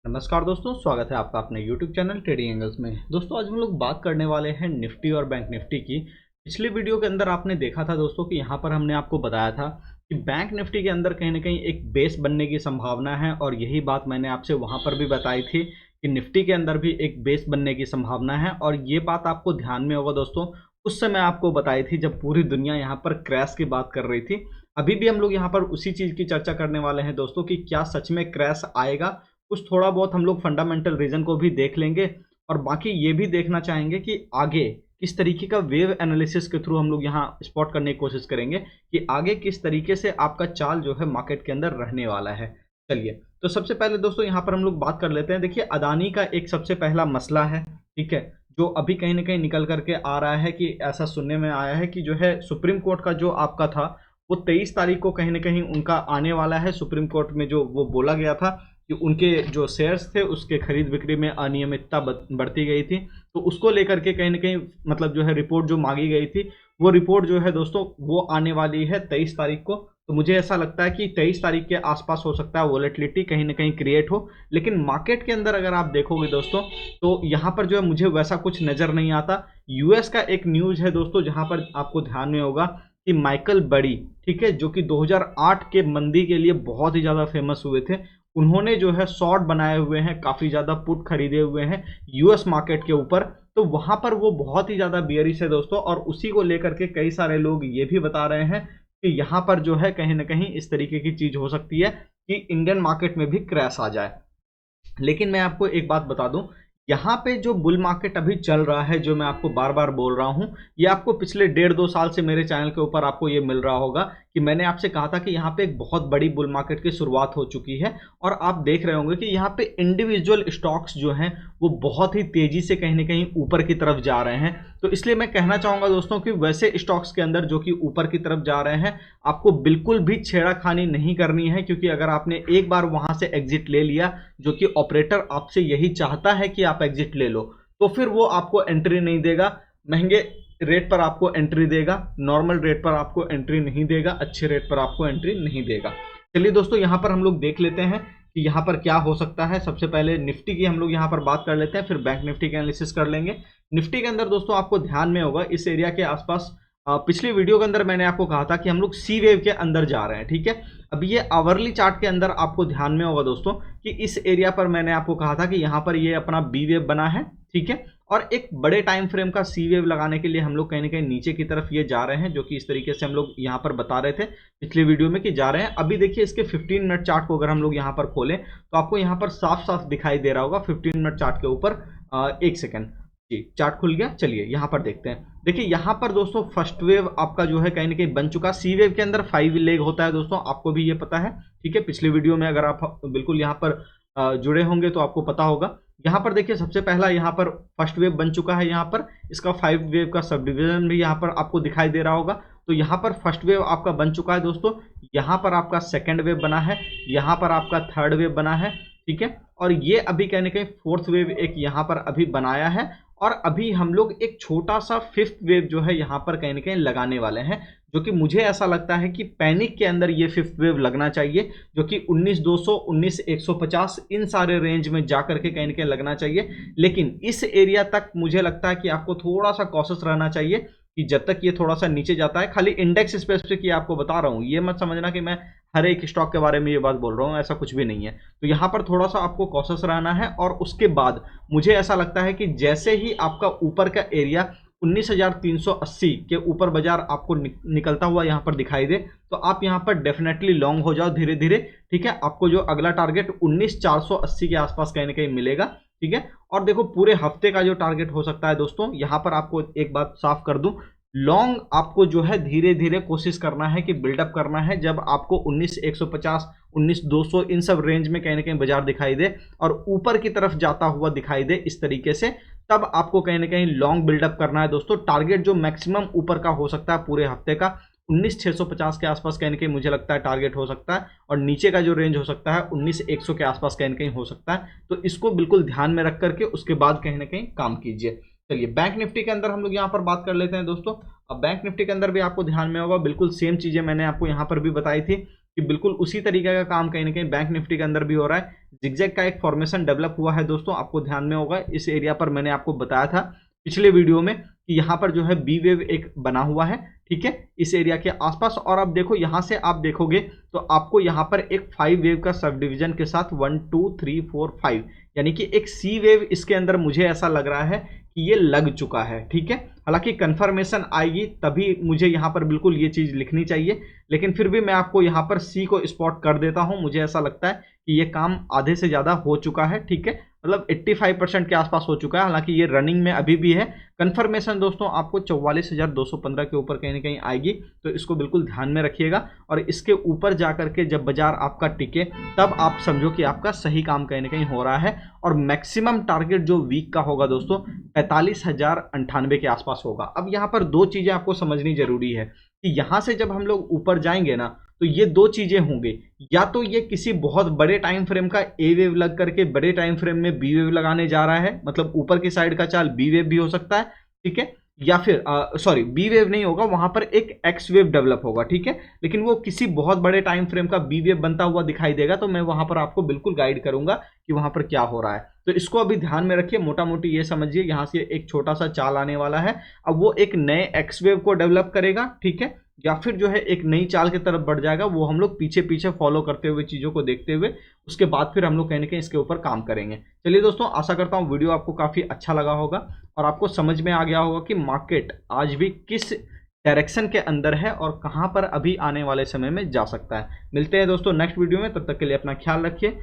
नमस्कार दोस्तों, स्वागत है आपका अपने YouTube चैनल ट्रेडिंग एंगल्स में। दोस्तों आज हम लोग बात करने वाले हैं निफ्टी और बैंक निफ्टी की। पिछले वीडियो के अंदर आपने देखा था दोस्तों कि यहाँ पर हमने आपको बताया था कि बैंक निफ्टी के अंदर कहीं ना कहीं एक बेस बनने की संभावना है, और यही बात मैंने आपसे वहाँ पर भी बताई थी कि निफ्टी के अंदर भी एक बेस बनने की संभावना है। और ये बात आपको ध्यान में होगा दोस्तों, उस समय आपको बताई थी जब पूरी दुनिया यहाँ पर क्रैश की बात कर रही थी। अभी भी हम लोग यहाँ पर उसी चीज़ की चर्चा करने वाले हैं दोस्तों कि क्या सच में क्रैश आएगा। कुछ थोड़ा बहुत हम लोग फंडामेंटल रीजन को भी देख लेंगे, और बाकी ये भी देखना चाहेंगे कि आगे किस तरीके का वेव एनालिसिस के थ्रू हम लोग यहाँ स्पॉट करने की कोशिश करेंगे कि आगे किस तरीके से आपका चाल जो है मार्केट के अंदर रहने वाला है। चलिए, तो सबसे पहले दोस्तों यहाँ पर हम लोग बात कर लेते हैं। देखिए, अदानी का एक सबसे पहला मसला है, ठीक है, जो अभी कहीं ना कहीं निकल करके आ रहा है कि ऐसा सुनने में आया है कि जो है सुप्रीम कोर्ट का जो आपका था वो 23 तारीख को कहीं ना कहीं उनका आने वाला है। सुप्रीम कोर्ट में जो वो बोला गया था कि उनके जो शेयर्स थे उसके खरीद बिक्री में अनियमितता बढ़ती गई थी, तो उसको लेकर के कहीं ना कहीं मतलब जो है रिपोर्ट जो मांगी गई थी, वो रिपोर्ट जो है दोस्तों वो आने वाली है 23 तारीख को। तो मुझे ऐसा लगता है कि 23 तारीख के आसपास हो सकता है वॉलेटिलिटी कहीं ना कहीं क्रिएट हो। लेकिन मार्केट के अंदर अगर आप देखोगे दोस्तों, तो यहाँ पर जो है मुझे वैसा कुछ नज़र नहीं आता। यूएस का एक न्यूज़ है दोस्तों जहाँ पर आपको ध्यान में होगा कि माइकल बड़ी, ठीक है, जो कि 2008 के मंदी के लिए बहुत ही ज़्यादा फेमस हुए थे, उन्होंने जो है शॉर्ट बनाए हुए हैं, काफ़ी ज़्यादा पुट खरीदे हुए हैं यूएस मार्केट के ऊपर। तो वहाँ पर वो बहुत ही ज़्यादा बियरिश है दोस्तों, और उसी को लेकर के कई सारे लोग ये भी बता रहे हैं कि यहाँ पर जो है कहीं ना कहीं इस तरीके की चीज़ हो सकती है कि इंडियन मार्केट में भी क्रैश आ जाए। लेकिन मैं आपको एक बात बता दूं, यहाँ पे जो बुल मार्केट अभी चल रहा है, जो मैं आपको बार बार बोल रहा हूँ, ये आपको पिछले 1.5-2 साल से मेरे चैनल के ऊपर आपको ये मिल रहा होगा कि मैंने आपसे कहा था कि यहाँ पे एक बहुत बड़ी बुल मार्केट की शुरुआत हो चुकी है। और आप देख रहे होंगे कि यहाँ पे इंडिविजुअल स्टॉक्स जो हैं वो बहुत ही तेजी से कहीं ना कहीं ऊपर की तरफ जा रहे हैं। तो इसलिए मैं कहना चाहूँगा दोस्तों कि वैसे स्टॉक्स के अंदर जो कि ऊपर की तरफ जा रहे हैं, आपको बिल्कुल भी छेड़ाखानी नहीं करनी है, क्योंकि अगर आपने एक बार वहाँ से एग्जिट ले लिया, जो कि ऑपरेटर आपसे यही चाहता है कि आप एग्जिट ले लो, तो फिर वो आपको एंट्री नहीं देगा, महंगे रेट पर आपको एंट्री देगा, नॉर्मल रेट पर आपको एंट्री नहीं देगा, अच्छे रेट पर आपको एंट्री नहीं देगा। चलिए दोस्तों, यहाँ पर हम लोग देख लेते हैं कि यहाँ पर क्या हो सकता है। सबसे पहले निफ्टी की हम लोग यहाँ पर बात कर लेते हैं, फिर बैंक निफ्टी का एनालिसिस कर लेंगे। निफ्टी के अंदर दोस्तों आपको ध्यान में होगा इस एरिया के आसपास, पिछली वीडियो के अंदर मैंने आपको कहा था कि हम लोग सी वेव के अंदर जा रहे हैं, ठीक है। अब ये आवरली चार्ट के अंदर आपको ध्यान में होगा दोस्तों कि इस एरिया पर मैंने आपको कहा था कि यहाँ पर ये अपना बी वेव बना है, ठीक है, और एक बड़े टाइम फ्रेम का सी वेव लगाने के लिए हम लोग कहीं ना कहीं नीचे की तरफ ये जा रहे हैं, जो कि इस तरीके से हम लोग यहाँ पर बता रहे थे पिछले वीडियो में कि जा रहे हैं। अभी देखिए इसके 15 मिनट चार्ट को अगर हम लोग यहाँ पर खोलें तो आपको यहाँ पर साफ साफ दिखाई दे रहा होगा 15 मिनट चार्ट के ऊपर। एक सेकेंड जी, चार्ट खुल गया। चलिए यहाँ पर देखते हैं। देखिए यहाँ पर दोस्तों फर्स्ट वेव आपका जो है कहीं ना कहीं बन चुका। सी वेव के अंदर 5 लेग होता है दोस्तों, आपको भी ये पता है, ठीक है। पिछले वीडियो में अगर आप बिल्कुल यहाँ पर जुड़े होंगे तो आपको पता होगा। यहाँ पर देखिए सबसे पहला यहाँ पर फर्स्ट वेव बन चुका है, यहाँ पर इसका 5 वेव का सब डिवीजन भी यहाँ पर आपको दिखाई दे रहा होगा। तो यहाँ पर फर्स्ट वेव आपका बन चुका है दोस्तों, यहाँ पर आपका सेकेंड वेव बना है, यहाँ पर आपका थर्ड वेव बना है, ठीक है, और ये अभी कहीं ना कहीं फोर्थ वेव एक यहाँ पर अभी बनाया है। और अभी हम लोग एक छोटा सा फिफ्थ वेव जो है यहाँ पर कहीं ना कहीं लगाने वाले हैं, जो कि मुझे ऐसा लगता है कि पैनिक के अंदर ये फिफ्थ वेव लगना चाहिए, जो कि 19,200 19,150 इन सारे रेंज में जा करके कहीं ना कहीं लगना चाहिए। लेकिन इस एरिया तक मुझे लगता है कि आपको थोड़ा सा कॉशियस रहना चाहिए कि जब तक ये थोड़ा सा नीचे जाता है। खाली इंडेक्स स्पेसिफिक ये आपको बता रहा हूँ, ये मत समझना कि मैं हर एक स्टॉक के बारे में ये बात बोल रहा हूँ, ऐसा कुछ भी नहीं है। तो यहाँ पर थोड़ा सा आपको कॉशियस रहना है। और उसके बाद मुझे ऐसा लगता है कि जैसे ही आपका ऊपर का एरिया 19,380 के ऊपर बाजार आपको निकलता हुआ यहाँ पर दिखाई दे, तो आप यहाँ पर डेफिनेटली लॉन्ग हो जाओ धीरे धीरे, ठीक है। आपको जो अगला टारगेट 19,480 के आसपास कहीं ना कहीं मिलेगा, ठीक है। और देखो पूरे हफ्ते का जो टारगेट हो सकता है दोस्तों, यहाँ पर आपको एक बात साफ कर दूं, लॉन्ग आपको जो है धीरे धीरे कोशिश करना है कि बिल्डअप करना है। जब आपको 19,150 19,200 इन सब रेंज में कहीं ना कहीं बाजार दिखाई दे और ऊपर की तरफ जाता हुआ दिखाई दे इस तरीके से, तब आपको कहीं ना कहीं लॉन्ग बिल्डअप करना है दोस्तों। टारगेट जो मैक्सिमम ऊपर का हो सकता है पूरे हफ्ते का 19,650 के आसपास कहीं ना कहीं मुझे लगता है टारगेट हो सकता है, और नीचे का जो रेंज हो सकता है 19,100 के आसपास कहीं ना कहीं हो सकता है। तो इसको बिल्कुल ध्यान में रख करके उसके बाद कहीं ना कहीं काम कीजिए। चलिए बैंक निफ्टी के अंदर हम लोग यहाँ पर बात कर लेते हैं दोस्तों। अब बैंक निफ्टी के अंदर भी आपको ध्यान में होगा बिल्कुल सेम चीजें मैंने आपको यहाँ पर भी बताई थी कि बिल्कुल उसी तरीके का काम कहीं ना कहीं बैंक निफ्टी के अंदर भी हो रहा है। जिगजैग का एक फॉर्मेशन डेवलप हुआ है दोस्तों, आपको ध्यान में होगा इस एरिया पर मैंने आपको बताया था पिछले वीडियो में कि यहाँ पर जो है बी वेव एक बना हुआ है, ठीक है, इस एरिया के आसपास। और आप देखो यहाँ से आप देखोगे तो आपको यहाँ पर एक 5 वेव का सब डिवीजन के साथ 1 2 3 4 5 यानी कि एक सी वेव इसके अंदर मुझे ऐसा लग रहा है कि ये लग चुका है, ठीक है। हालांकि कंफर्मेशन आएगी तभी मुझे यहाँ पर बिल्कुल ये चीज लिखनी चाहिए, लेकिन फिर भी मैं आपको यहाँ पर सी को स्पॉट कर देता हूँ। मुझे ऐसा लगता है कि ये काम आधे से ज्यादा हो चुका है, ठीक है, मतलब 85% के आसपास हो चुका है। हालांकि ये रनिंग में अभी भी है। कंफर्मेशन दोस्तों आपको 44,215 के ऊपर कहीं ना कहीं आएगी, तो इसको बिल्कुल ध्यान में रखिएगा। और इसके ऊपर जाकर के जब बाजार आपका टिके तब आप समझो कि आपका सही काम कहीं ना कहीं हो रहा है। और मैक्सिमम टारगेट जो वीक का होगा दोस्तों 45,098 के आसपास होगा। अब यहाँ पर दो चीजें आपको समझनी जरूरी है कि यहां से जब हम लोग ऊपर जाएंगे ना तो ये दो चीजें होंगी, या तो ये किसी बहुत बड़े टाइम फ्रेम का ए वेव लग करके बड़े टाइम फ्रेम में बी वेव लगाने जा रहा है, मतलब ऊपर की साइड का चाल बी वेव भी हो सकता है, ठीक है, या फिर सॉरी बी वेव नहीं होगा, वहां पर एक एक्स वेव डेवलप होगा, ठीक है, लेकिन वो किसी बहुत बड़े टाइम फ्रेम का बी वेव बनता हुआ दिखाई देगा, तो मैं वहां पर आपको बिल्कुल गाइड करूंगा कि वहां पर क्या हो रहा है। तो इसको अभी ध्यान में रखिए, मोटा मोटी ये समझिए यहां से एक छोटा सा चाल आने वाला है। अब वो एक नए एक्स वेव को डेवलप करेगा, ठीक है, या फिर जो है एक नई चाल की तरफ बढ़ जाएगा। वो हम लोग पीछे पीछे फॉलो करते हुए चीजों को देखते हुए उसके बाद फिर हम लोग कहीं ना कहीं इसके ऊपर काम करेंगे। चलिए दोस्तों, आशा करता हूँ वीडियो आपको काफी अच्छा लगा होगा और आपको समझ में आ गया होगा कि मार्केट आज भी किस डायरेक्शन के अंदर है और कहां पर अभी आने वाले समय में जा सकता है। मिलते हैं दोस्तों नेक्स्ट वीडियो में, तब तक के लिए अपना ख्याल रखिए।